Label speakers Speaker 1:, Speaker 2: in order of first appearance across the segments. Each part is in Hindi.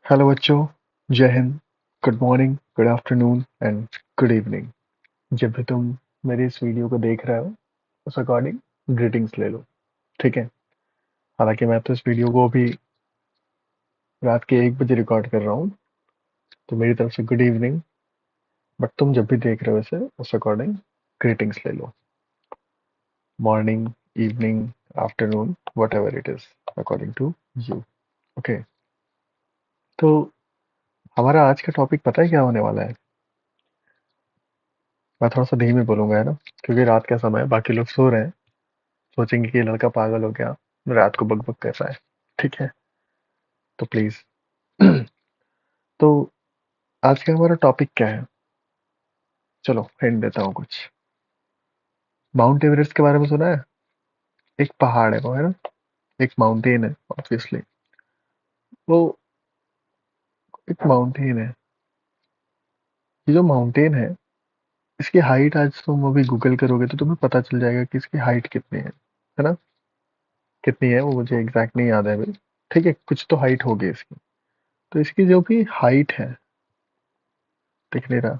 Speaker 1: हेलो बच्चों। जय Hind. Good morning, good afternoon and good evening. जब भी तुम मेरी इस वीडियो को देख रहे हो उस अकॉर्डिंग ग्रीटिंग्स ले लो। ठीक है। हालांकि मैं तो इस वीडियो को अभी रात के 1 बजे रिकॉर्ड कर रहा हूँ, तो मेरी तरफ से गुड इवनिंग। बट तुम जब भी देख रहे हो इसे उस अकॉर्डिंग ग्रीटिंग्स ले लो। Morning, evening, afternoon, whatever it is according to you. Okay. तो हमारा आज का टॉपिक पता है क्या होने वाला है? मैं थोड़ा सा धीमे बोलूंगा, है ना, क्योंकि रात का समय है, बाकी लोग सो रहे हैं। सोचेंगे कि ये लड़का पागल हो गया, रात को बकबक कर रहा है। ठीक है, तो प्लीज तो आज का हमारा टॉपिक क्या है? चलो हिंट देता हूँ कुछ। माउंट एवरेस्ट के बारे में सुना है? एक पहाड़ है वो, है ना, एक माउंटेन है ऑब्वियसली। वो एक माउंटेन है। ये जो माउंटेन है, इसकी हाइट आज तुम अभी गूगल करोगे तो तुम्हें पता चल जाएगा कि इसकी हाइट कितनी है ना। कितनी है वो मुझे एग्जैक्ट नहीं याद है अभी। ठीक है, कुछ तो हाइट होगी इसकी। तो इसकी जो भी हाइट है, दिख नहीं रहा,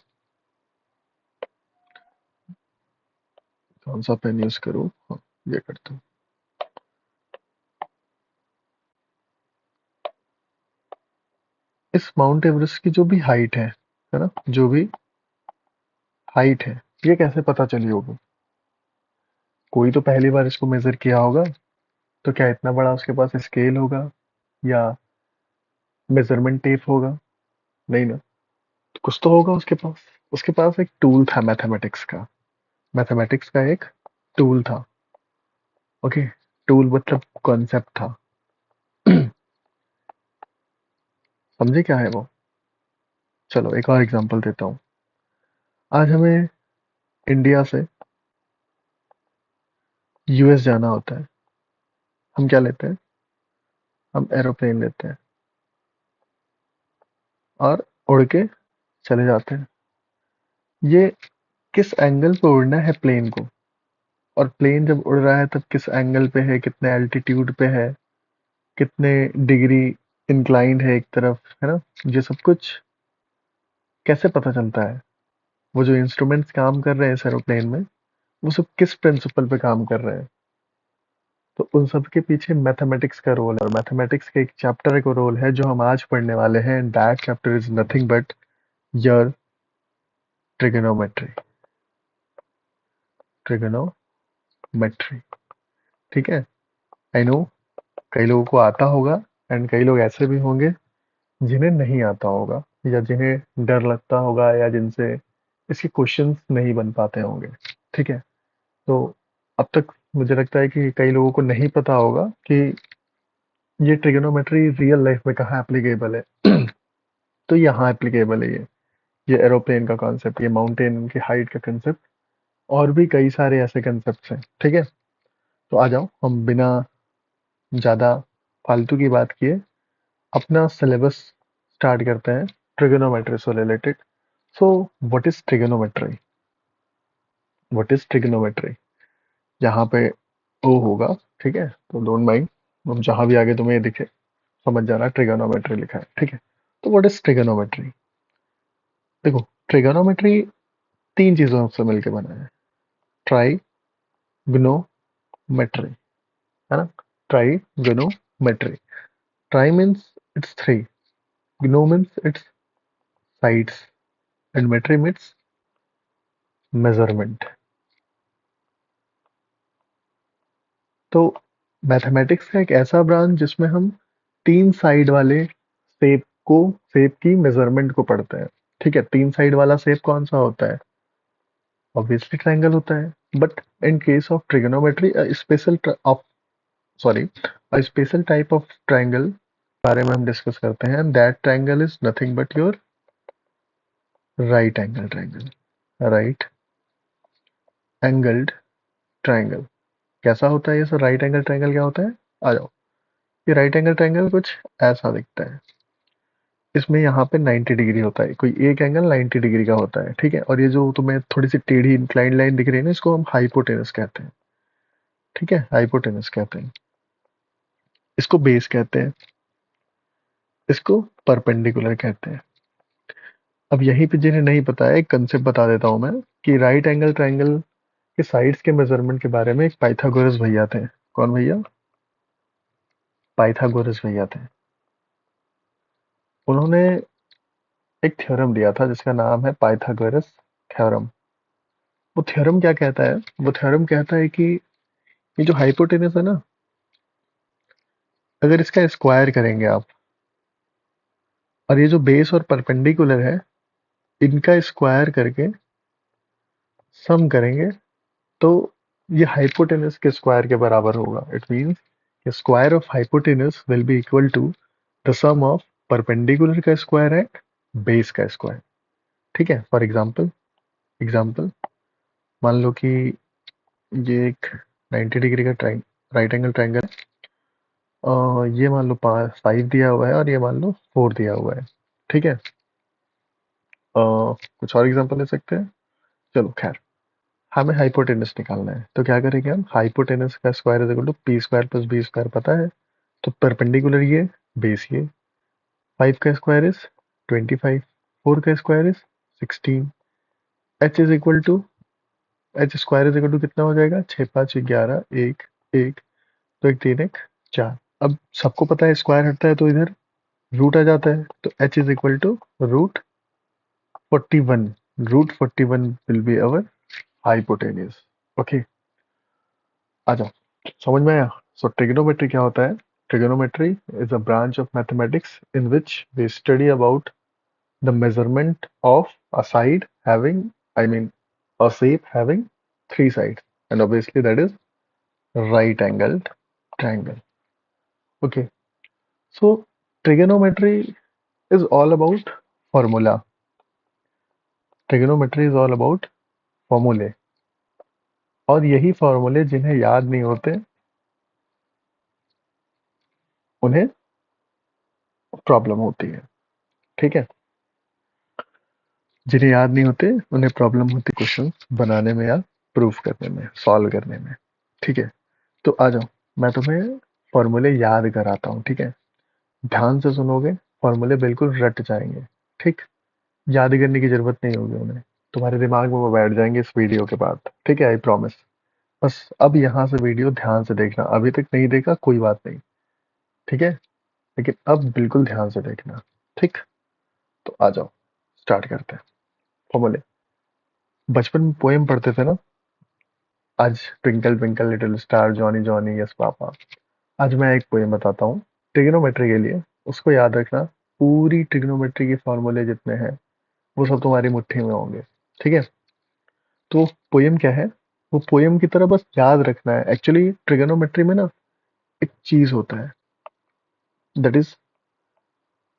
Speaker 1: कौन सा पेन यूज करूँ? हाँ, ये करता हूँ। इस माउंट एवरेस्ट की जो भी हाइट है ना, जो भी हाइट है, ये कैसे पता चली होगी? कोई तो पहली बार इसको मेजर किया होगा। तो क्या इतना बड़ा उसके पास स्केल होगा या मेजरमेंट टेप होगा? नहीं ना। तो कुछ तो होगा उसके पास। उसके पास एक टूल था मैथमेटिक्स का। मैथमेटिक्स का एक टूल था। ओके। टूल मतलब कॉन्सेप्ट था। समझे क्या है वो? चलो एक और एग्जांपल देता हूँ। आज हमें इंडिया से यूएस जाना होता है। हम क्या लेते हैं? हम एरोप्लेन लेते हैं और उड़ के चले जाते हैं। ये किस एंगल पे उड़ना है प्लेन को, और प्लेन जब उड़ रहा है तब किस एंगल पे है, कितने एल्टीट्यूड पे है, कितने डिग्री इंक्लाइंड है एक तरफ, है ना, ये सब कुछ कैसे पता चलता है? वो जो इंस्ट्रूमेंट्स काम कर रहे हैं इस एरोप्लेन में, वो सब किस प्रिंसिपल पे काम कर रहे हैं? तो उन सब के पीछे मैथमेटिक्स का रोल है, और मैथमेटिक्स का एक चैप्टर का रोल है जो हम आज पढ़ने वाले हैं। That chapter is nothing but your trigonometry. Trigonometry. ठीक है। आई नो कई लोगों को आता होगा, एंड कई लोग ऐसे भी होंगे जिन्हें नहीं आता होगा, या जिन्हें डर लगता होगा, या जिनसे इसके क्वेश्चंस नहीं बन पाते होंगे। ठीक है। तो अब तक मुझे लगता है कि कई लोगों को नहीं पता होगा कि ये ट्रिगोनोमेट्री रियल लाइफ में कहाँ एप्लीकेबल है। तो यहाँ एप्लीकेबल है ये एरोप्लेन का कॉन्सेप्ट, ये माउंटेन की हाइट का कंसेप्ट, और भी कई सारे ऐसे कंसेप्ट हैं। ठीक है। तो आ जाओ, हम बिना ज़्यादा फालतू की बात किए अपना सिलेबस स्टार्ट करते हैं ट्रिगोनोमेट्री से related. So what is trigonometry? What is trigonometry? यहाँ पे ओ होगा। ठीक है, तो डोंट माइंड, अब जहाँ भी आगे तुम्हें ये दिखे समझ जाना ट्रिगोनोमेट्री लिखा है। ठीक है। तो व्हाट इज ट्रिगोनोमेट्री? देखो, ट्रिगोनोमेट्री तीन चीजों से मिलकर बना है। ट्राइगोनोमेट्री, है ना। Trigonometry. Tri means it's three, gno means it's sides, and metry means measurement. तो मैथमेटिक्स का एक ऐसा ब्रांच जिसमें हम तीन साइड वाले शेप को, शेप की मेजरमेंट को पढ़ते हैं। ठीक है। तीन साइड वाला शेप कौन सा होता है? ऑब्वियसली ट्रायंगल होता है। But in case of trigonometry special of sorry special type of triangle बारे में हम डिस्कस करते हैं, that triangle is nothing but your right angle triangle. Right angled triangle. कैसा होता है ये सर? राइट एंगल ट्रायंगल क्या होता है? आ जाओ। ये राइट एंगल ट्रायंगल कुछ ऐसा दिखता है। इसमें यहाँ पे 90 डिग्री होता है, कोई एक एंगल 90 डिग्री का होता है। ठीक है। और ये जो तुम्हें थोड़ी सी टेढ़ी इंक्लाइंड लाइन दिख रही है ना, इसको हम हाइपोटेनस कहते हैं। ठीक है, हाइपोटेनस कहते हैं। इसको बेस कहते हैं। इसको परपेंडिकुलर कहते हैं। अब यहीं पे जिन्हें नहीं पता है, एक कंसेप्ट बता देता हूं मैं कि राइट एंगल ट्रायंगल के साइड्स के मेजरमेंट के बारे में एक पाइथागोरस भैया थे। कौन भैया? पाइथागोरस भैया थे। उन्होंने एक थ्योरम दिया था जिसका नाम है पाइथागोरस थ्योरम। वो थ्योरम क्या कहता है? वो थ्योरम कहता है कि ये जो हाइपोटेनस है ना, अगर इसका स्क्वायर करेंगे आप, और ये जो बेस और परपेंडिकुलर है, इनका स्क्वायर करके सम करेंगे, तो ये हाइपोटेनस के स्क्वायर के बराबर होगा। It means square of hypotenuse will be equal to the sum of perpendicular का स्क्वायर एंड बेस का स्क्वायर। ठीक है। फॉर एग्जाम्पल, एग्जाम्पल मान लो कि ये एक 90 डिग्री का राइट एंगल ट्राइंगल है। ये मान लो 5 दिया हुआ है और ये मान लो 4 दिया हुआ है। ठीक है। कुछ और एग्जाम्पल ले सकते हैं। चलो खैर, हमें हाइपोटेनस निकालना है, तो क्या करेंगे हम? हाइपोटेनस का square is equal to P square plus B square, पता है। तो परपेंडिकुलर ये, बेस ये। 5 का स्क्वायर इज 25, 4 का square is 16। H is equal to, H square is equal to कितना हो जाएगा? 6 5 11, 1 1, तो 1 3 1 4। अब सबको पता है स्क्वायर हटता है तो इधर रूट आ जाता है, तो H is equal to root 41। Root 41 will be our hypotenuse. Okay, आ जाओ, समझ में आया? सो ट्रिग्नोमेट्री क्या होता है? Trigonometry is a branch of mathematics in which we study about the measurement of a side having, I mean, a shape having 3 sides, and obviously that is right angled triangle. Okay, so trigonometry is all about formula. Trigonometry is all about formulae, और यही फॉर्मूले जिन्हें याद नहीं होते उन्हें प्रॉब्लम होती है। ठीक है। जिन्हें याद नहीं होते उन्हें प्रॉब्लम होती क्वेश्चन बनाने में या प्रूफ करने में, सॉल्व करने में। ठीक है। तो आ जाओ, मैं तुम्हें फॉर्मूले याद कराता हूँ। ठीक है, ध्यान से सुनोगे, फॉर्मूले बिल्कुल रट जाएंगे। ठीक, याद करने की जरूरत नहीं होगी उन्हें, तुम्हारे दिमाग में वो बैठ जाएंगे इस वीडियो के बाद। ठीक है, आई प्रॉमिस। बस अब यहाँ से वीडियो ध्यान से देखना, अभी तक नहीं देखा कोई बात नहीं। ठीक है, लेकिन अब बिल्कुल ध्यान से देखना। ठीक, तो आ जाओ स्टार्ट करते हैं। फॉर्मूले, बचपन में पोएम पढ़ते थे ना, आज twinkle twinkle little star Johnny Johnny yes papa. आज मैं एक पोएम बताता हूँ ट्रिग्नोमेट्री के लिए, उसको याद रखना। पूरी ट्रिग्नोमेट्री के फॉर्मूले जितने हैं वो सब तुम्हारी मुट्ठी में होंगे। ठीक है। तो पोयम क्या है? वो पोयम की तरह बस याद रखना है। एक्चुअली ट्रिगोनोमेट्री में ना एक चीज होता है, that is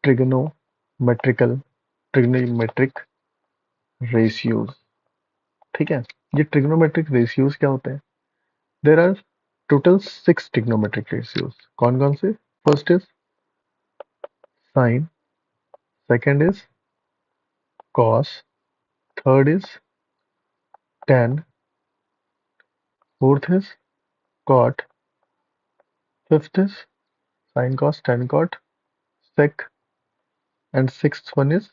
Speaker 1: trigonometrical, trigonometric ratios. ठीक है। ये ट्रिग्नोमेट्रिक रेशियोज क्या होते हैं? There are total 6 trigonometric ratios. कौन कौन से? First is sine, second is cos, third is tan, fourth is cot, fifth is sine cos tan cot sec, and sixth one is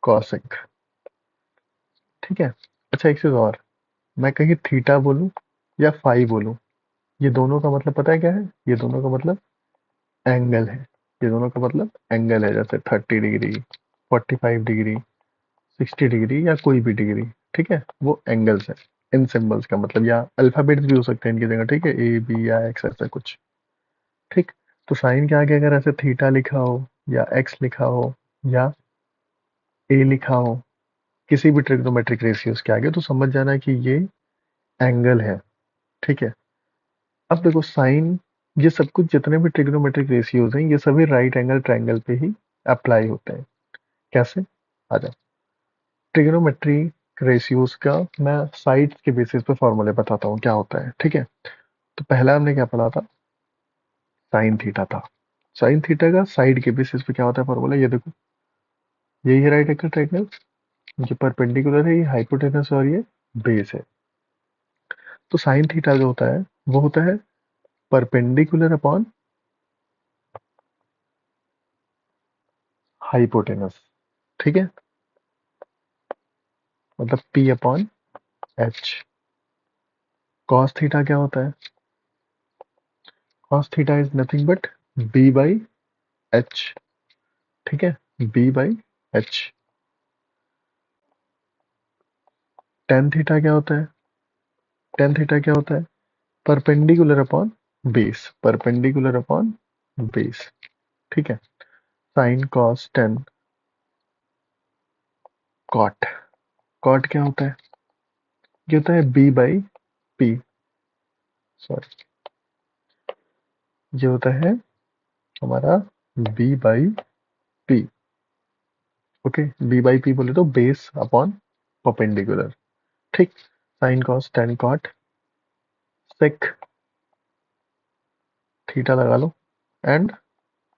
Speaker 1: cosec. ठीक है। अच्छा, एक चीज और, मैं कहीं थीटा बोलूं या फाई बोलूं, ये दोनों का मतलब पता है क्या है? ये दोनों का मतलब एंगल है। ये दोनों का मतलब एंगल है, जैसे 30 डिग्री, 45 डिग्री, 60 डिग्री या कोई भी डिग्री। ठीक है, वो एंगल्स है। इन सिंबल्स का मतलब, या अल्फाबेट्स भी हो सकते हैं इनकी जगह। ठीक है, ए बी या एक्स ऐसा कुछ। ठीक, तो साइन के आगे अगर ऐसे थीटा लिखा हो या एक्स लिखा हो या ए लिखा हो किसी भी ट्रिग्नोमेट्रिक रेशियोज के आगे, तो समझ जाना कि ये एंगल है। ठीक है। अब देखो साइन, ये सब कुछ जितने भी ट्रिग्नोमेट्रिक रेशियोज हैं ये सभी राइट एंगल ट्रायंगल पे ही अप्लाई होते हैं। कैसे? आ जाओ, ट्रिग्नोमेट्री रेशियोज का मैं साइड्स के बेसिस पे फॉर्मूले बताता हूँ क्या होता है। ठीक है। तो पहला हमने क्या पढ़ा था? साइन थीटा था। साइन थीटा का साइड के बेसिस पे क्या होता है फॉर्मूला? ये देखो, यही है राइट एंगल ट्रायंगल, ये परपेंडिकुलर है, ये हाइपोटेनस और ये बेस है। तो साइन थीटा जो होता है वो होता है परपेंडिकुलर अपॉन हाइपोटेनस, ठीक है, मतलब P upon H. Cos theta क्या होता है? Cos theta is nothing but B by H, ठीक है, B by H. Tan theta क्या होता है? टेन थीटा क्या होता है? Perpendicular upon base, perpendicular upon base, ठीक है। Sine cos tan cot, cot क्या होता है? ये होता है B बाई पी, सॉरी, ये होता है हमारा B by P, okay. B by P बोले तो बेस अपॉन परपेंडिकुलर, ठीक। Sine cos tan cot sec theta लगा लो एंड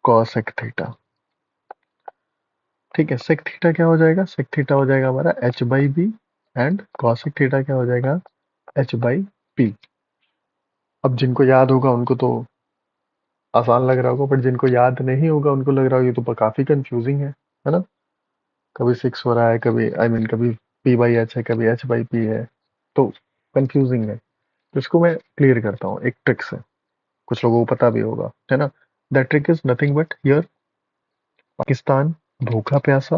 Speaker 1: कॉसेक थीटा, ठीक है। सेक थीटा क्या हो जाएगा? सेक थीटा हो जाएगा हमारा H by B and cosec theta क्या हो जाएगा? H by P. अब जिनको याद होगा उनको तो आसान लग रहा होगा, बट जिनको याद नहीं होगा उनको लग रहा होगा ये तो काफी कंफ्यूजिंग है ना। कभी सिक्स हो रहा है, कभी कभी पी बाई एच है, कभी एच बाई पी है, तो कंफ्यूजिंग है। तो इसको मैं क्लियर करता हूँ एक ट्रिक से, कुछ लोगों को पता भी होगा, है ना। That trick is nothing but here, Pakistan भूखा प्यासा,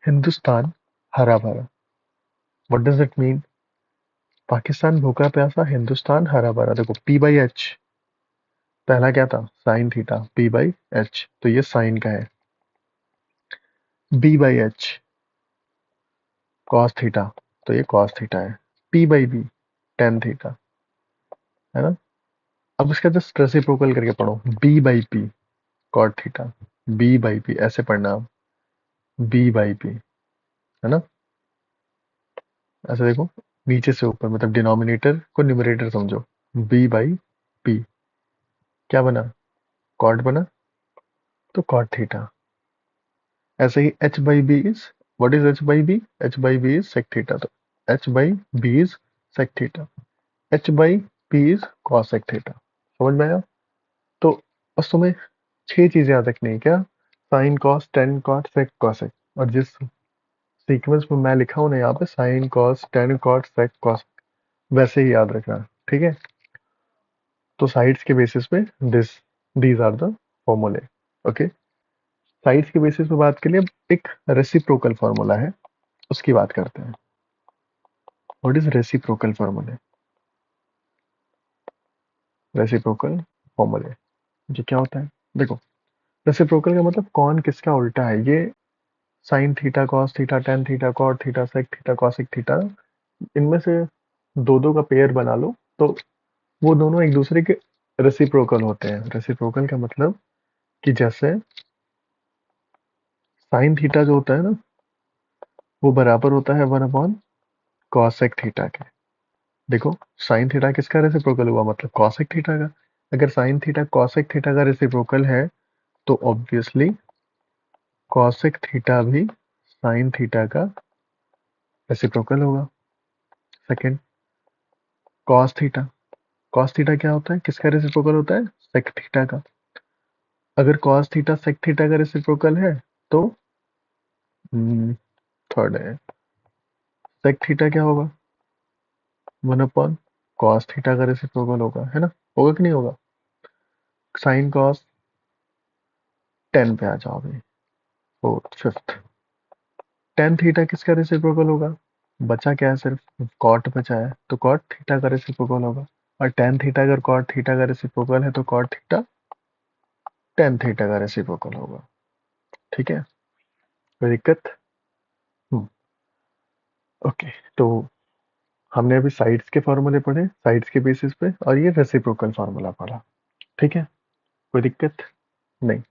Speaker 1: हिंदुस्तान हरा भरा। What does it mean? Pakistan भूखा प्यासा, हिंदुस्तान हरा भरा। देखो पी बाई एच पहला क्या था? Sine theta, P by H, तो ये साइन का है। B by H cos theta, तो ये कॉस थीटा है। P by B tan theta, है ना। अब इसका जस्ट रेसिप्रोकल करके पढ़ो, B by P cot theta, B by P ऐसे पढ़ना, बी बाई पी, है ना। ऐसे देखो, नीचे से ऊपर, मतलब डिनोमिनेटर को न्यूमरेटर समझो। बी बाई पी क्या बना? कॉट बना, तो कॉट थीटा। ऐसे ही H by B is, what is H by B? H by B is sec theta, तो H by B is sec theta, H by P is cosec theta. समझ में आया? तो बस तुम्हें छह चीजें याद रखनी है क्या? Sine cos tan cot sec cosec, और जिस सीक्वेंस में मैं लिखा हूं ना यहाँ पे, sine cos tan cot sec cos, वैसे ही याद रखना, ठीक है। तो साइड्स के बेसिस पे दिस दीज आर द फॉर्मूले, ओके। साइड्स के बेसिस पे बात के लिए एक रेसिप्रोकल फार्मूला है, उसकी बात करते हैं। व्हाट इज रेसिप्रोकल फार्मूले? रेसिप्रोकल फॉर्मूले ये क्या होता है? देखो, रेसिप्रोकल का मतलब कौन किसका उल्टा है। ये sine theta cos theta tan theta cot theta sec theta cosec theta, इनमें से दो दो का पेयर बना लो, तो वो दोनों एक दूसरे के रेसिप्रोकल होते हैं। रेसिप्रोकल का मतलब कि जैसे साइन थीटा जो होता है ना, वो बराबर होता है वन अपॉन कॉसेक थीटा के। देखो, साइन थीटा किसका रेसिप्रोकल हुआ? मतलब कॉसेक थीटा का। अगर साइन थीटा कॉसेक थीटा का रेसिप्रोकल है, तो ऑब्वियसली कॉसेक थीटा भी साइन थीटा का रेसिप्रोकल होगा। Second, cos theta, cos theta क्या होता है? किसका रेसिप्रोकल होता है? सेक थीटा का। अगर कॉस थीटा सेक थीटा का रेसिप्रोकल है, तो थर्ड है, सेक थीटा क्या होगा? वन अपॉन कॉस थीटा का रेसिप्रोकल होगा, है ना। होगा कि नहीं होगा? साइन कॉस टेन पे आ जाओ अभी, फोर्थ फिफ्थ, टेन थीटा किसका रेसिप्रोकल होगा? बचा क्या है? सिर्फ कॉट बचा है, तो कॉट थीटा का रेसिप्रोकल होगा। और टेन थीटा अगर कॉट थीटा का रेसिप्रोकल है, तो कॉट थीटा टेन थीटा का रेसिप्रोकल होगा, ठीक है। कोई दिक्कत? हम्म, ओके। तो हमने अभी साइड्स के फॉर्मूले पढ़े, साइड्स के बेसिस पे, और ये रेसिप्रोकल फार्मूला पढ़ा, ठीक है। कोई दिक्कत नहीं।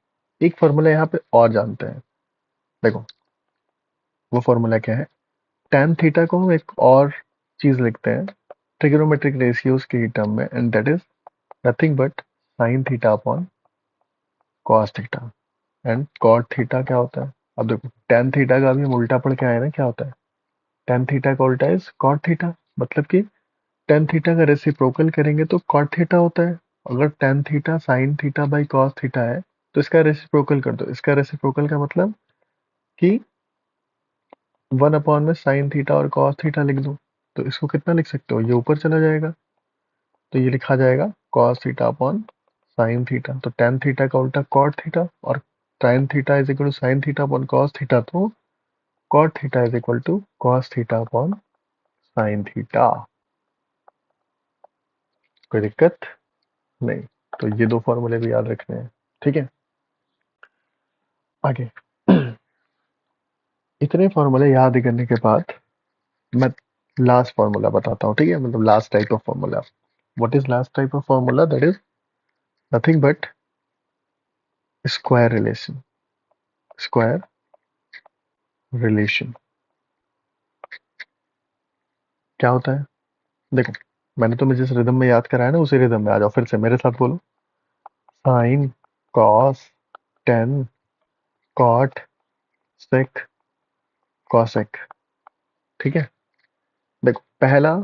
Speaker 1: एक फॉर्मूला यहाँ पे और जानते हैं, देखो, वो फॉर्मूला क्या है? tan थीटा को हम एक और चीज लिखते हैं ट्रिग्नोमेट्रिक रेशियोज की टर्म में, and that is nothing but sine theta upon cos theta. And cot theta क्या होता है? अब देखो, tan थीटा का अभी हम उल्टा पढ़ के आए ना, क्या होता है? tan थीटा का उल्टा इज कॉट थीटा, मतलब कि tan थीटा का रेसिप्रोकल करेंगे तो कॉट थीटा होता है। अगर tan theta sine theta by cos theta है, तो इसका रेसिप्रोकल कर दो। इसका रेसिप्रोकल का मतलब कि 1 अपॉन में साइन थीटा और कॉस थीटा लिख दो, तो इसको कितना लिख सकते हो, ये ऊपर चला जाएगा, तो ये लिखा जाएगा cos theta upon sine theta. तो टेन थीटा का उल्टा कॉट थीटा, और sine theta is equal to sine theta upon cos theta, तो cot theta is equal to cos theta upon sine theta. कोई दिक्कत नहीं। तो ये दो फॉर्मूले भी याद रखने हैं, ठीक है। आगे इतने फॉर्मूले याद करने के बाद मैं लास्ट फॉर्मूला बताता हूँ, ठीक है, मतलब last type of formula. What is last type of formula? That is nothing but square relation. Square relation क्या होता है? देखो, मैंने तुम्हें जिस रिदम में याद कराया ना, उसी रिदम में आ जाओ, फिर से मेरे साथ बोलो। Sine, cos, tan, cot, sec, cosec, ठीक है। देखो, पहला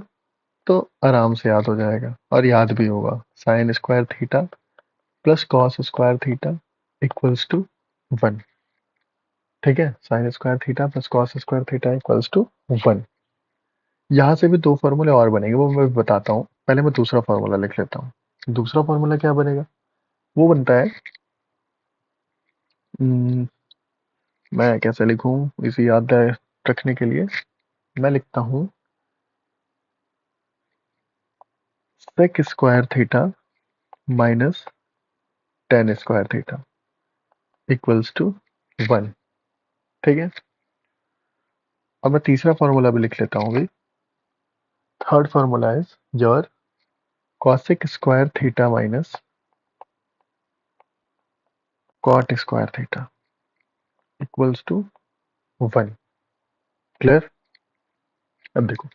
Speaker 1: तो आराम से याद हो जाएगा और याद भी होगा। Sine square theta plus cos square theta equals to 1, ठीक है। Sine square theta plus cos square theta equals to 1। यहाँ से भी दो फॉर्मूले और बनेंगे, वो मैं बताता हूँ। पहले मैं दूसरा फॉर्मूला लिख लेता हूँ। दूसरा फॉर्मूला क्या बनेगा? वो बनता है, मैं कैसे लिखूं इसे याद रखने के लिए? मैं लिखता हूँ sec square theta minus tan square theta equals to 1, ठीक है। अब मैं तीसरा फॉर्मूला भी लिख लेता हूँ भी। Third formula is your cosec square theta minus cot square theta equals to 1। Clear? अब देखो,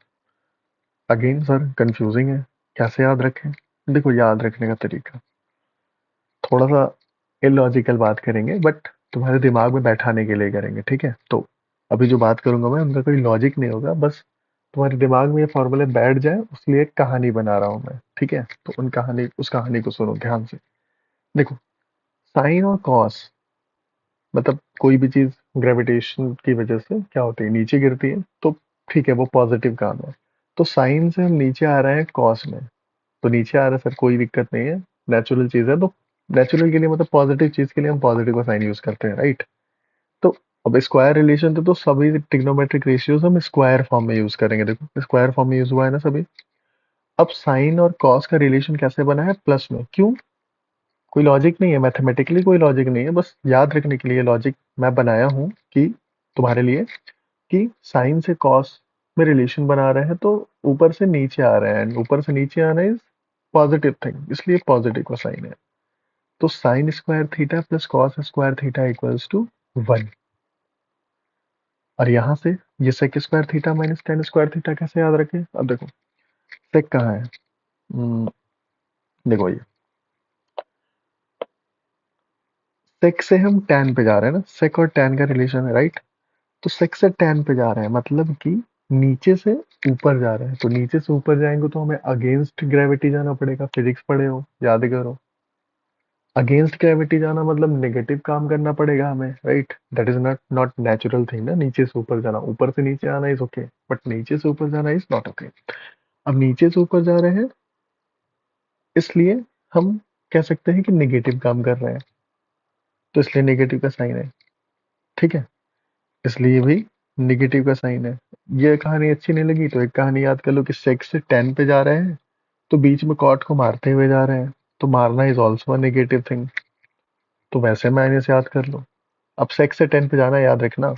Speaker 1: अगेन सर कंफ्यूजिंग है, कैसे याद रखें? देखो, याद रखने का तरीका थोड़ा सा इलॉजिकल बात करेंगे, बट तुम्हारे दिमाग में बैठाने के लिए करेंगे, ठीक है। तो अभी जो बात करूंगा मैं, उनका कोई लॉजिक नहीं होगा, बस तुम्हारे दिमाग में ये फॉर्मूले बैठ जाए, उसलिए एक कहानी बना रहा हूं मैं, ठीक है। तो उस कहानी को सुनो ध्यान से। देखो, साइन और कॉस, मतलब कोई भी चीज ग्रेविटेशन की वजह से क्या होती है, नीचे गिरती है, तो ठीक है, वो पॉजिटिव काम है। तो साइन से हम नीचे आ रहे हैं कॉस में, तो नीचे आ रहा है सर, कोई दिक्कत नहीं है, नेचुरल चीज है। तो नेचुरल के लिए मतलब पॉजिटिव चीज के लिए हम पॉजिटिव का साइन यूज करते हैं, राइट। तो अब स्क्वायर रिलेशन तो सभी ट्रिग्नोमेट्रिक रेशियोज हम स्क्वायर फॉर्म में यूज करेंगे। देखो, स्क्वायर फॉर्म में यूज हुआ है ना सभी। अब साइन और कॉस का रिलेशन कैसे बना है? प्लस में। क्यों? कोई लॉजिक नहीं है, मैथमेटिकली कोई लॉजिक नहीं है, बस याद रखने के लिए लॉजिक मैं बनाया हूँ कि तुम्हारे लिए, कि साइन से कॉस में रिलेशन बना रहे हैं, तो ऊपर से नीचे आ रहे हैं, ऊपर से नीचे आना इज पॉजिटिव थिंग, इसलिए पॉजिटिव का साइन है। तो sine square theta plus cos square theta equals to 1। और यहाँ से ये sec square theta minus tan square theta कैसे याद रखें? अब देखो, सेक कहाँ है? देखो, ये सेक से हम टैन पे जा रहे हैं ना, सेक और टैन का रिलेशन है, राइट। तो सेक से टैन पे जा रहे हैं, मतलब कि नीचे से ऊपर जा रहे हैं। तो नीचे से ऊपर जाएंगे तो हमें अगेंस्ट ग्रेविटी जाना पड़ेगा, फिजिक्स पढ़े हो, याद करो। अगेंस्ट ग्रेविटी जाना मतलब नेगेटिव काम करना पड़ेगा हमें, right. That is not not natural thing ना, नीचे से ऊपर जाना। ऊपर से नीचे आना इज ओके, बट नीचे से ऊपर जाना इज नॉट ओके। अब नीचे से ऊपर जा रहे हैं, इसलिए हम कह सकते हैं कि नेगेटिव काम कर रहे हैं, तो इसलिए नेगेटिव का साइन है, ठीक है। इसलिए भी नेगेटिव का साइन है। ये कहानी अच्छी नहीं लगी तो एक कहानी याद कर लो कि सेक्स से टेन पे जा रहे हैं, तो बीच में कॉट को मारते हुए जा रहे हैं, तो मारना is also a negative thing, तो वैसे माइनस याद कर लो। अब सेक्स से टेन पे जाना याद रखना,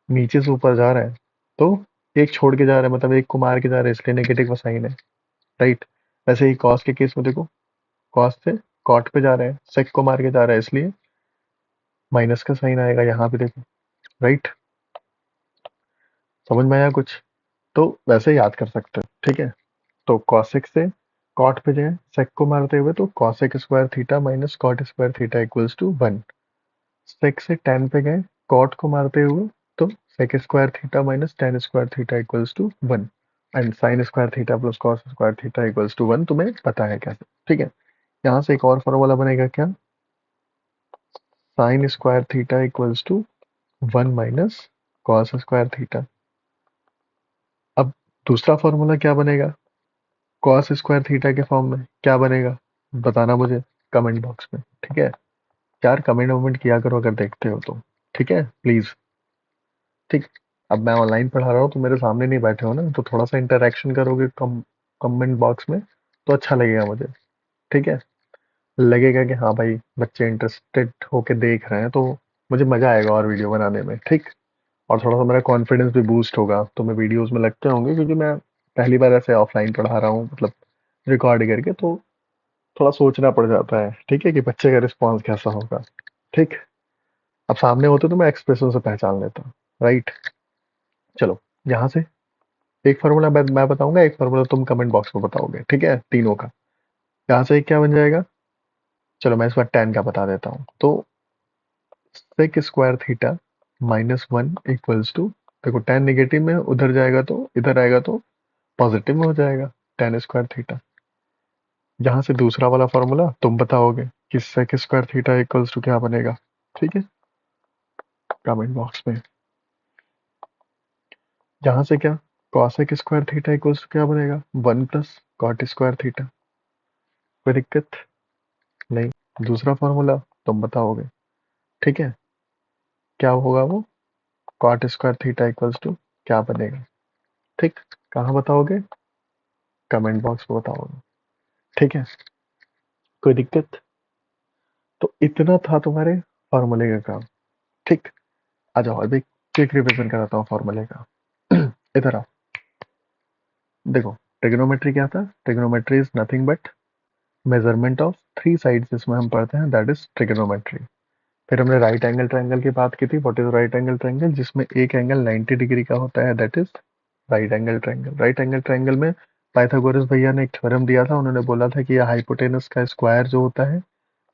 Speaker 1: नीचे से ऊपर जा रहा है, तो एक छोड़ के जा रहा है, मतलब एक को मार के जा रहा है, इसलिए नेगेटिव का साइन है, राइट। वैसे ही कॉस के केस में देखो, कॉस से कॉट पे जा रहे हैं, सेक को मार के जा रहा है, इसलिए माइनस का साइन आएगा यहाँ पे, देखो, राइट। समझ में आया कुछ? तो वैसे याद कर सकते हो, ठीक है। तो कॉसेक से कॉट पे जाए सेक को मारते हुए, तो cosec square theta minus cot square theta equals to 1। Sec से टेन पे गए कॉट को मारते हुए, तो sec square theta minus tan square theta equals to 1। And sine square theta plus cos square theta equals to 1, तुम्हें पता है कैसे, ठीक है। यहाँ से एक और फॉर्मूला बनेगा क्या? Sine square theta equals to 1 minus cos square theta. अब दूसरा फॉर्मूला क्या बनेगा कॉस स्क्वायर थीटा के फॉर्म में? क्या बनेगा बताना मुझे कमेंट बॉक्स में, ठीक है? यार कमेंट वमेंट किया करो अगर देखते हो तो, ठीक है प्लीज। ठीक। अब मैं ऑनलाइन पढ़ा रहा हूँ तो मेरे सामने नहीं बैठे हो ना, तो थोड़ा सा इंटरेक्शन करोगे कमेंट बॉक्स में तो अच्छा लगेगा मुझे, ठीक है? लगेगा कि हाँ भाई बच्चे इंटरेस्टेड होके देख रहे हैं, तो मुझे मजा आएगा और वीडियो बनाने में, ठीक। और थोड़ा सा मेरा कॉन्फिडेंस भी बूस्ट होगा, तो मैं वीडियोस में लगते होंगे, क्योंकि मैं पहली बार ऐसे ऑफलाइन पढ़ा रहा हूँ, मतलब रिकॉर्ड करके, तो थोड़ा सोचना पड़ जाता है, ठीक है, कि बच्चे का रिस्पॉन्स कैसा होगा, ठीक। अब सामने होते तो मैं एक्सप्रेशन से पहचान लेता, राइट। चलो, यहाँ से एक फार्मूला मैं बताऊंगा, एक फार्मूला तुम कमेंट बॉक्स में बताओगे, ठीक है, तीनों का। यहाँ से क्या बन जाएगा? चलो मैं इस बार टेन का बता देता हूँ। तो sec square theta -1 equals to, देखो टेन नेगेटिव में उधर जाएगा तो इधर आएगा तो पॉजिटिव में हो जाएगा, टेन स्क्वायर थीटा। यहाँ से दूसरा वाला फॉर्मूला तुम बताओगे कि sec square theta equals to क्या बनेगा, ठीक है, कमेंट बॉक्स में। यहाँ से क्या cosec square theta equals to क्या बनेगा? 1 प्लस कॉट स्क्वायर थीटा। कोई दिक्कत नहीं। दूसरा फॉर्मूला तुम बताओगे, ठीक है, क्या होगा वो? Cot square theta equals to क्या बनेगा, ठीक। कहाँ बताओगे? कमेंट बॉक्स में बताओगे, ठीक है। कोई दिक्कत? तो इतना था तुम्हारे फॉर्मूले का काम, ठीक। आ जाओ अभी क्विक रिवीजन कराता हूँ फॉर्मूले का। इधर आओ। देखो ट्रिग्नोमेट्री क्या था? Trigonometry is nothing but measurement of three sides, जिसमें हम पढ़ते हैं, दैट इज ट्रिग्नोमेट्री। फिर हमने राइट एंगल ट्रायंगल की बात की थी। What is right angle triangle? जिसमें एक एंगल 90 डिग्री का होता है, that is right angle triangle. Right angle triangle में पाइथागोरस भैया ने एक थ्योरम दिया था। उन्होंने बोला था कि हाइपोटेनस का स्क्वायर जो होता है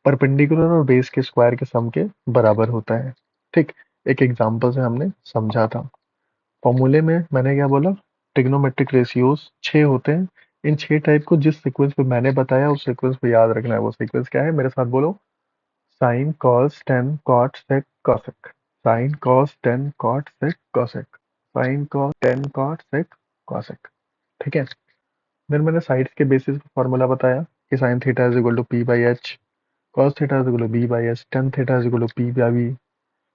Speaker 1: परपेंडिकुलर और बेस के स्क्वायर के सम के बराबर होता है, ठीक। एक एग्जांपल से हमने समझा था। फॉर्मूले में मैंने क्या बोला? ट्रिग्नोमेट्रिक रेशियोज 6 होते हैं। इन 6 टाइप को जिस सीक्वेंस पे मैंने बताया उस सीक्वेंस पे याद रखना है। वो सीक्वेंस क्या है? मेरे साथ बोलो। Sine cos tan cot sec cosec, sine cos tan cot sec cosec, sine cos tan cot sec cosec, ठीक है। फिर मैंने साइड्स के बेसिस पे फॉर्मूला बताया कि sine theta is equal to P by H, cos theta is equal to b by s, tan theta is equal to p by b,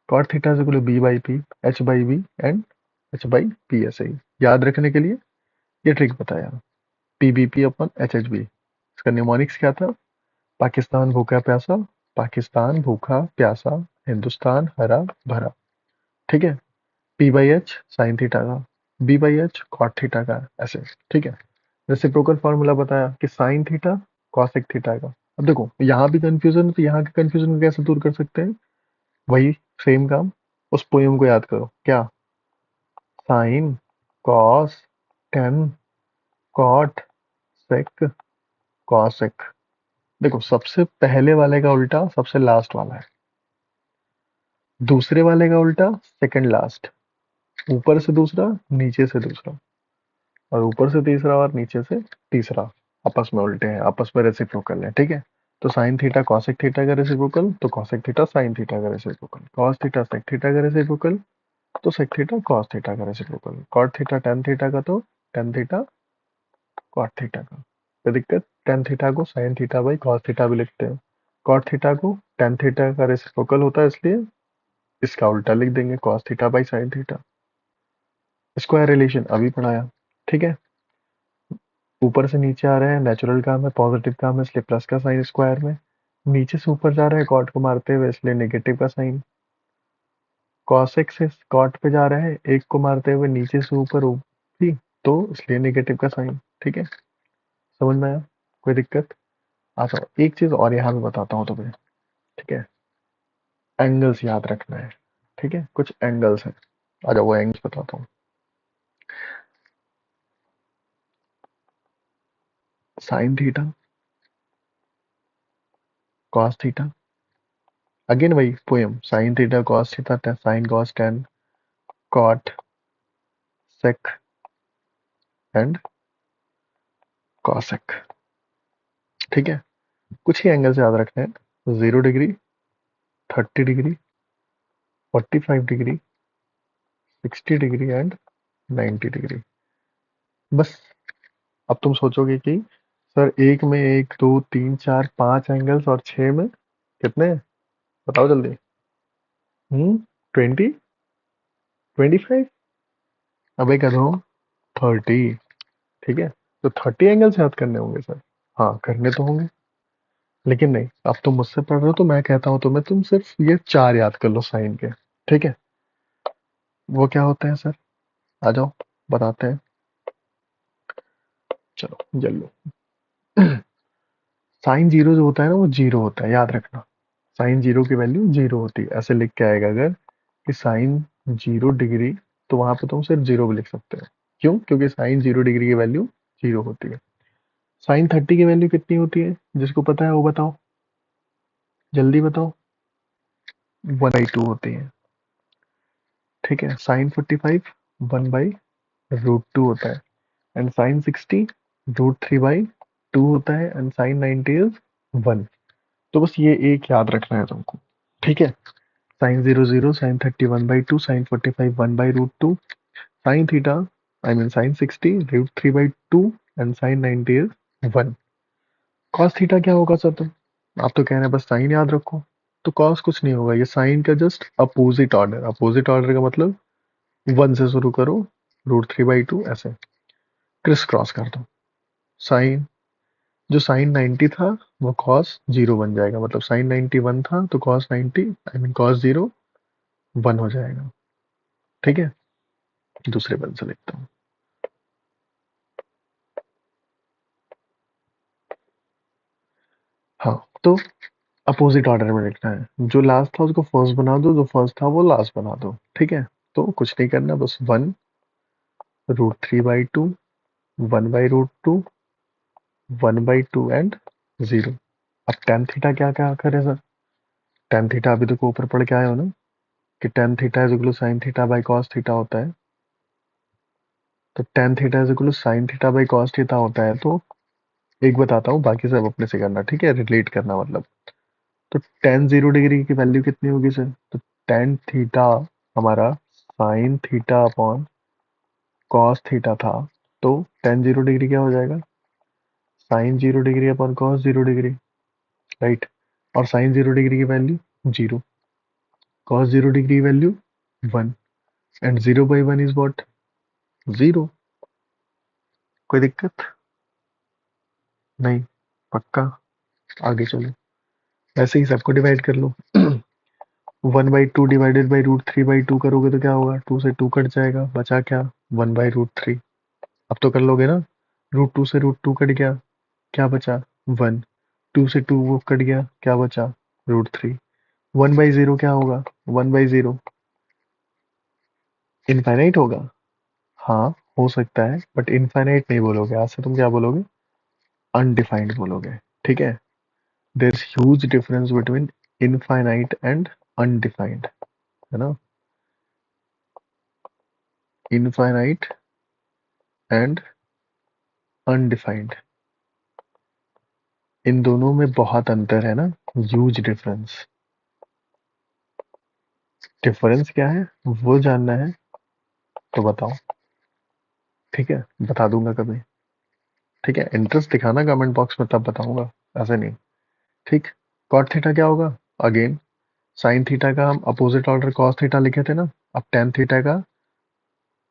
Speaker 1: cot theta is equal to b by p, h by b and h by p ऐसे ही याद रखने के लिए ये ट्रिक बताया। pbp अपन hhb, इसका निमोनिक्स क्या था? पाकिस्तान भूखा प्यासा, पाकिस्तान भूखा प्यासा, हिंदुस्तान हरा भरा, ठीक है। p by H sine theta का, b by H cot theta का, ऐसे, ठीक है। रेसिप्रोकल फार्मूला बताया कि साइन थीटा कॉसेक थीटा का। अब देखो यहाँ भी कंफ्यूजन है, तो यहाँ के कंफ्यूजन को कैसे दूर कर सकते हैं? वही सेम काम, उस पोयम को याद करो। क्या? Sine cos tan cot sec cosec. देखो सबसे पहले वाले का उल्टा सबसे लास्ट वाला है, दूसरे वाले का उल्टा सेकंड लास्ट, ऊपर से दूसरा नीचे से दूसरा, और ऊपर से तीसरा और नीचे से तीसरा, आपस में उल्टे हैं, आपस में रेसिप्रोकल है, ठीक है। तो साइन थीटा कॉसेक थीटा का रेसिप्रोकल, तो कॉसेक थीटा साइन थीटा का reciprocal, cos theta sec theta का रेसिप्रोकल, तो सेक थीटा कॉस थीटा का reciprocal, cot theta tan theta का, तो टेन थीटा कॉट थीटा का। कोई दिक्कत? टेन थीटा को sine theta by cos theta भी लिखते हैं, कॉट थीटा को टेन थीटा का रेसिप्रोकल होता है, इसलिए इसका उल्टा लिख देंगे, cos theta by sine theta. Square relation अभी पढ़ाया, ठीक है। ऊपर से नीचे आ रहे हैं, नेचुरल काम है, पॉजिटिव काम है, इसलिए प्लस का साइन स्क्वायर में। नीचे से ऊपर जा रहे हैं कॉट को मारते हुए, इसलिए नेगेटिव का साइन। कॉसेक से कॉट पे जा रहे हैं एक को मारते हुए नीचे से ऊपर भी, तो इसलिए नेगेटिव का साइन, ठीक है। समझ में आया? कोई दिक्कत? अच्छा एक चीज और यहाँ पे बताता हूँ तुम्हें, ठीक है। एंगल्स याद रखना है, ठीक है, कुछ एंगल्स हैं। अच्छा वो एंगल्स बताता हूँ। Sine theta cos theta, again वही poem, sine theta cos theta sine cos tan cot sec and cosec, ठीक है। कुछ ही एंगल्स याद रखने हैं, 0 degree, 30 degree 45 degree, 60 degree and 90 degree. बस अब तुम सोचोगे कि सर एक में 1 2 3 4 5 एंगल्स और 6 में कितने हैं? बताओ जल्दी। 20, 25, अबे करो 30। ठीक है, तो 30 एंगल्स याद करने होंगे सर। हाँ करने तो होंगे, लेकिन नहीं, अब तुम मुझसे पढ़ रहे हो तो मैं कहता हूँ तुम्हें तुम सिर्फ ये 4 याद कर लो साइन के। ठीक है, वो क्या होते हैं सर? आ जाओ बताते हैं। चलो जल्दी। साइन जीरो जो होता है ना, वो जीरो होता है, याद रखना। साइन जीरो की वैल्यू जीरो होती है। ऐसे लिख के आएगा अगर कि साइन 0 डिग्री, तो वहां पे तुम सिर्फ जीरो भी लिख सकते हो। क्यों? क्योंकि साइन 0 डिग्री की वैल्यू जीरो होती है। साइन 30 की वैल्यू कितनी होती है? जिसको पता है वो बताओ, जल्दी बताओ। 1/2 होती है। ठीक है, साइन 45 1/√2 होता है, एंड साइन 60 √3/2 होता है, एंड साइन 90 इज 1। तो बस ये एक याद रखना है तुमको। ठीक है, sine 0 0, sine 30 1/2, sine 45 1/√2, sine theta I mean sine 60 √3/2, and sine 90 is 1। Cos theta क्या होगा सर? तुम आप तो कह रहे हैं बस साइन याद रखो, तो कॉस कुछ नहीं होगा, ये साइन का just opposite order. Opposite order का मतलब 1 से शुरू करो, √3/2 ऐसे क्रिस क्रॉस कर दो। साइन, जो साइन 90 था वो कॉस 0 बन जाएगा, मतलब साइन 91 था तो कॉस 90 आई मीन कॉस 0 1 हो जाएगा। ठीक है, दूसरे बन से लिखता हूँ। हाँ, तो अपोजिट ऑर्डर में लिखना है। जो लास्ट था उसको फर्स्ट बना दो, जो फर्स्ट था वो लास्ट बना दो। ठीक है, तो कुछ नहीं करना, बस 1 √3/2, 1/√2, 1/2 एंड 0। अब टेन थीटा क्या क्या करे सर? टेन थीटा अभी तक ऊपर पढ़ के आए हो ना, कि tan theta is equal to sine theta by cos theta होता है। तो tan theta is equal to sine theta by cos theta होता है। तो एक बताता हूँ, बाकी सब अपने से करना। ठीक है, रिलेट करना मतलब। तो टेन 0 डिग्री की वैल्यू कितनी होगी सर? तो टेन थीटा हमारा sine theta upon cos theta था, तो टेन 0 डिग्री क्या हो जाएगा? Sine 0 degree upon cos 0 degree, right. और साइन 0 डिग्री की वैल्यू 0, कॉस 0 डिग्री की वैल्यू 1, एंड 0/1 इज वॉट? 0। कोई दिक्कत नहीं? पक्का? आगे चलो, ऐसे ही सबको डिवाइड कर लो। 1/2 डिवाइडेड बाई √3/2 करोगे तो क्या होगा? 2 से 2 कट जाएगा, बचा क्या? 1/√3। अब तो कर लोगे ना, √2 से √2 कट गया, क्या बचा? 1। 2 से 2 वो कट गया, क्या बचा? √3। 1/0 क्या होगा? 1/0 इनफाइनाइट होगा। हाँ, हो सकता है, बट इनफाइनाइट नहीं बोलोगे, आज से तुम क्या बोलोगे? अनडिफाइंड बोलोगे। ठीक है, there is huge difference between infinite and undefined, है ना? इनफाइनाइट एंड अनडिफाइंड, इन दोनों में बहुत अंतर है ना, ह्यूज डिफरेंस। डिफरेंस क्या है वो जानना है तो बताओ। ठीक है, बता दूंगा कभी। ठीक है, इंटरेस्ट दिखाना कमेंट बॉक्स में, तब बताऊंगा, ऐसे नहीं। ठीक, कॉट थीटा क्या होगा? अगेन साइन थीटा का हम अपोजिट ऑर्डर कॉस थीटा लिखे थे ना, अब टेन थीटा का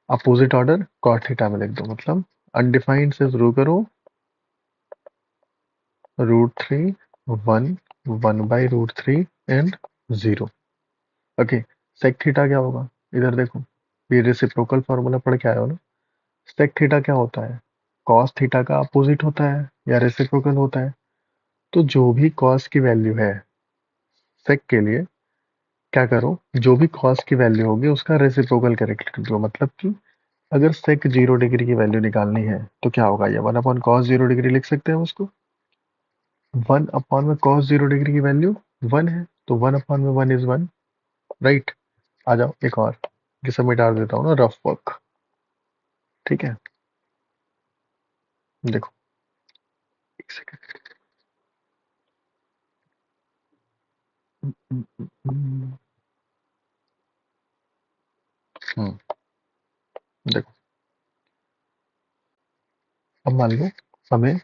Speaker 1: अपोजिट ऑर्डर कॉट थीटा में लिख दो। मतलब अनडिफाइंड से शुरू करो, √3, 1, 1/√3 एंड 0। ओके, सेक थीटा क्या होगा? इधर देखो, ये रेसिप्रोकल फार्मूला पढ़ के आए हो ना। सेक थीटा क्या होता है? कॉस थीटा का अपोजिट होता है या रेसिप्रोकल होता है। तो जो भी कॉस की वैल्यू है सेक के लिए, क्या करो, जो भी कॉस की वैल्यू होगी उसका रेसिप्रोकल करेक्ट कर दो। मतलब कि अगर सेक 0 डिग्री की वैल्यू निकालनी है तो क्या होगा? ये 1/cos 0 डिग्री लिख सकते हैं उसको। 1 में cos 0 डिग्री की वैल्यू 1 है, तो 1/1 इज 1, राइट। आ जाओ एक और, जिसे मैं डाल देता हूँ ना रफ वर्क। ठीक है, देखो, एक सेकंड। देखो, अब मान लो हमें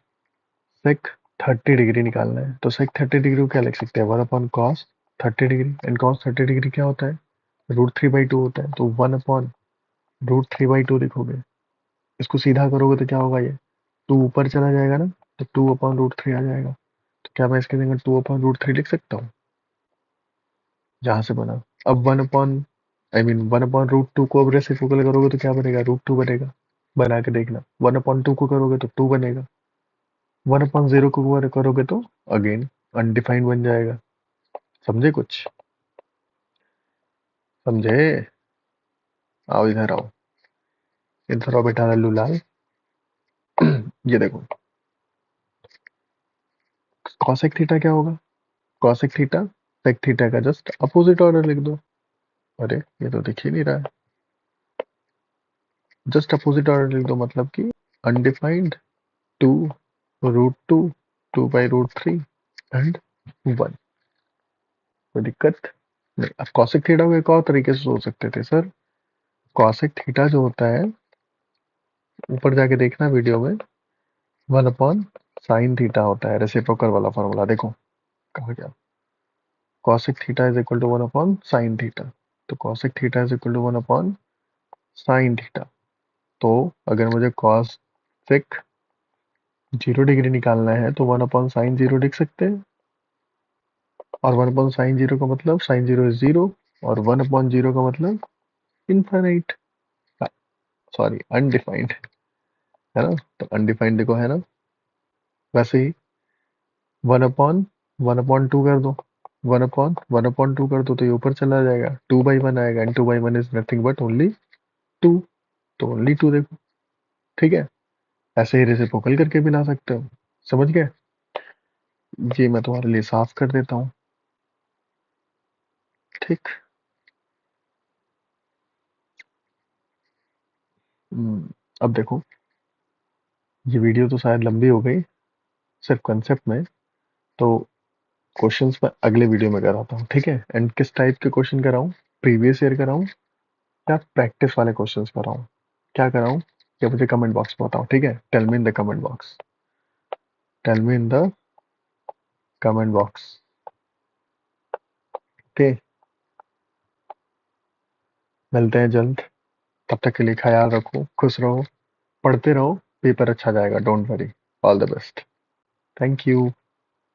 Speaker 1: सेक 30 डिग्री निकालना है, तो सेक 30 डिग्री को क्या लिख सकते हैं, 1/cos 30 degree. And cos 30 degree क्या होता है, √3/2 होता है, तो 1/√3/2 लिखोगे। इसको सीधा करोगे तो क्या होगा, ये 2 ऊपर चला जाएगा ना, तो 2/√3 आ जाएगा। तो क्या मैं इसके जगह 2/√3 लिख सकता हूँ, जहां से बना। अब 1/√2 को अब रेसिप्रोकल करोगे तो क्या बनेगा, √2 बनेगा। बना के देखना, 1/2 को करोगे तो 2 बनेगा, 1/0 को करोगे तो अगेन अनडिफाइंड बन जाएगा। समझे कुछ, समझे? आओ इधर आओ, इधर आओ बेटा लल्लू लाल। ये देखो, कॉसेक थीटा क्या होगा, कॉसेक थीटा सेक थीटा का जस्ट अपोजिट ऑर्डर लिख दो। अरे ये तो दिख ही नहीं रहा है, जस्ट अपोजिट ऑर्डर लिख दो, मतलब कि अनडिफाइंड, 2 √2, 2/√3 एंड 1। कोई दिक्कत नहीं। अब कॉसेक थीटा को एक और तरीके से सोच सकते थे सर। कॉसेक थीटा जो होता है, ऊपर जाके देखना वीडियो में, 1/sin थीटा होता है, रेसिप्रोकल वाला फॉर्मूला देखो कहा गया। Cosec theta is equal to 1/sin theta, तो cosec theta is equal to 1/sin theta. तो अगर मुझे कॉस सेक 0 डिग्री निकालना है तो 1/sin 0 लिख सकते हैं, और 1/sin 0 का मतलब sin 0 इज 0, और 1/0 का मतलब इनफाइनाइट, सॉरी अनडिफाइंड, है ना। तो अनडिफाइंड देखो है ना, वैसे ही 1/1/2 कर दो, 1/1/2 कर दो तो ये ऊपर चला जाएगा, 2/1 आएगा, and 2/1 is nothing but only 2, तो ओनली 2 देखो। ठीक है, ऐसे ही रेसिप्रोकल करके भी ला सकते हो। समझ गए? ये मैं तुम्हारे लिए साफ कर देता हूँ। ठीक। अब देखो, ये वीडियो तो शायद लंबी हो गई सिर्फ कंसेप्ट में, तो क्वेश्चंस मैं अगले वीडियो में कराता हूँ, ठीक है। एंड किस टाइप के क्वेश्चन कराऊँ, प्रीवियस ईयर कराऊँ या प्रैक्टिस वाले क्वेश्चंस कराऊँ, क्या कराऊँ, ये मुझे कमेंट बॉक्स में बताओ, ठीक है। Tell me in the comment box, tell me in the comment box. Okay, मिलते हैं जल्द, तब तक के लिए ख्याल रखो, खुश रहो, पढ़ते रहो, पेपर अच्छा जाएगा, don't worry. All the best, thank you.